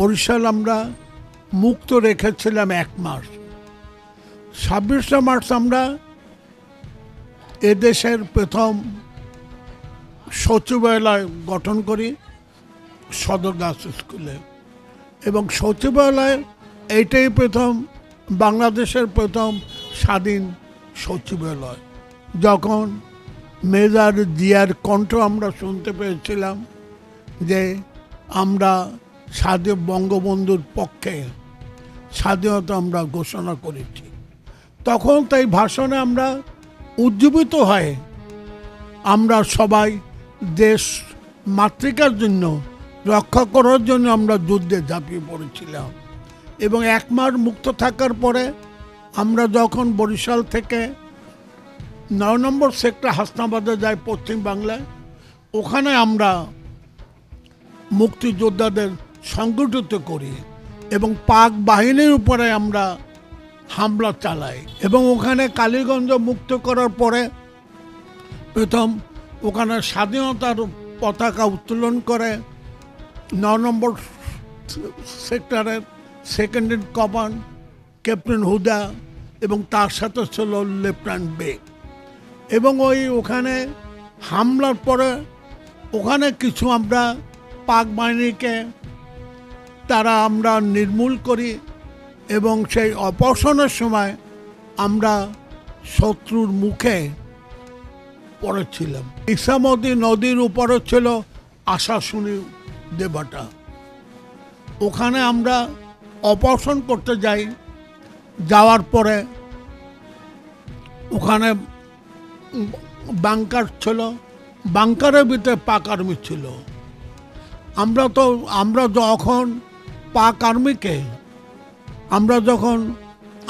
বরিশাল আমরা মুক্ত রেখেছিলাম 1 মাস। 26শে মার্চ আমরা এদেশের প্রথম সচিবালয় গঠন করি সদর গার্লস স্কুলে, এবং সচিবালয় এইটাই প্রথম বাংলাদেশের প্রথম স্বাধীন সচিবালয়। যখন মেজর জিয়ার কণ্ঠ আমরা শুনতে পেয়েছিলাম যে আমরা স্বাধীন বঙ্গবন্ধুর পক্ষে স্বাধীনতা আমরা ঘোষণা করেছি, তখন তাই ভাষণে আমরা উজ্জীবিত হয়ে আমরা সবাই দেশ মাতৃকার জন্য রক্ষা করার জন্য আমরা যুদ্ধে ঝাঁপিয়ে পড়েছিলাম। এবং 1 মাস মুক্ত থাকার পরে আমরা যখন বরিশাল থেকে 9 নম্বর সেক্টর হাসনাবাদে যাই পশ্চিম বাংলায়, ওখানে আমরা মুক্তিযোদ্ধাদের সংগঠিত করি এবং পাক বাহিনীর উপরে আমরা হামলা চালাই। এবং ওখানে কালীগঞ্জ মুক্ত করার পরে প্রথম ওখানে স্বাধীনতার পতাকা উত্তোলন করে 9 নম্বর সেক্টরের সেকেন্ড ইন কমান্ড ক্যাপ্টেন হুদা এবং তার সাথে ছিল লেফটেন্যান্ট বেগ। এবং ওখানে হামলার পরে ওখানে কিছু আমরা পাক বাহিনীকে আমরা নির্মূল করি এবং সেই অপসারণের সময় আমরা শত্রুর মুখে পড়েছিলাম। ইসামতি নদীর উপরে ছিল আশাশুনি দেবাটা, ওখানে আমরা অপারেশন করতে যাই। যাওয়ার পরে ওখানে বাংকার ছিল, বাংকারের ভিতরে পাক আর্মি ছিল। আমরা যখন পাক আর্মিকে আমরা যখন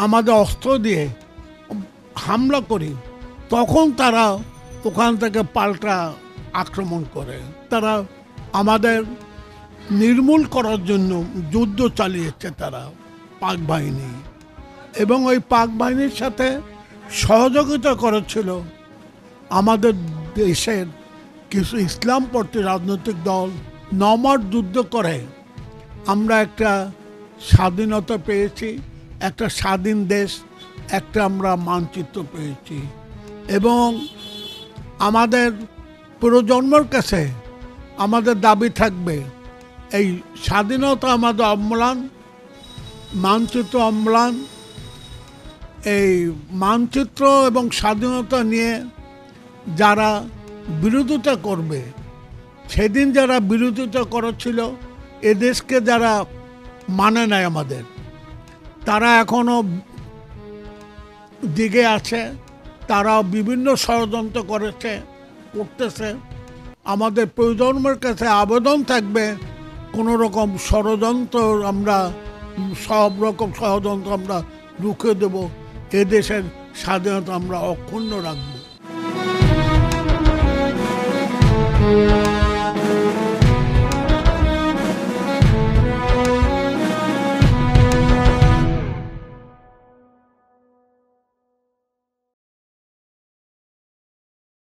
আমাদের অস্ত্র দিয়ে হামলা করি, তখন তারা ওখান থেকে পাল্টা আক্রমণ করে। তারা আমাদের নির্মূল করার জন্য যুদ্ধ চালিয়েছে তারা পাক বাহিনী, এবং ওই পাক বাহিনীর সাথে সহযোগিতা করেছিল আমাদের দেশের কিছু ইসলামপন্থী রাজনৈতিক দল। 9 মাস যুদ্ধ করে আমরা একটা স্বাধীনতা পেয়েছি, একটা স্বাধীন দেশ, একটা আমরা মানচিত্র পেয়েছি। এবং আমাদের প্রজন্মের কাছে আমাদের দাবি থাকবে এই স্বাধীনতা আমাদের অম্লান, মানচিত্র অম্লান। এই মানচিত্র এবং স্বাধীনতা নিয়ে যারা বিরোধিতা করবে, সেদিন যারা বিরোধিতা করেছিল এদেশকে যারা মানে নাই আমাদের, তারা এখনো দিকে আছে, তারা বিভিন্ন ষড়যন্ত্র করতেছে। আমাদের প্রজন্মের কাছে আবেদন থাকবে কোনো রকম ষড়যন্ত্র আমরা সব রকম ষড়যন্ত্র আমরা রুখে দেব, এদেশের স্বাধীনতা আমরা অক্ষুণ্ণ রাখব।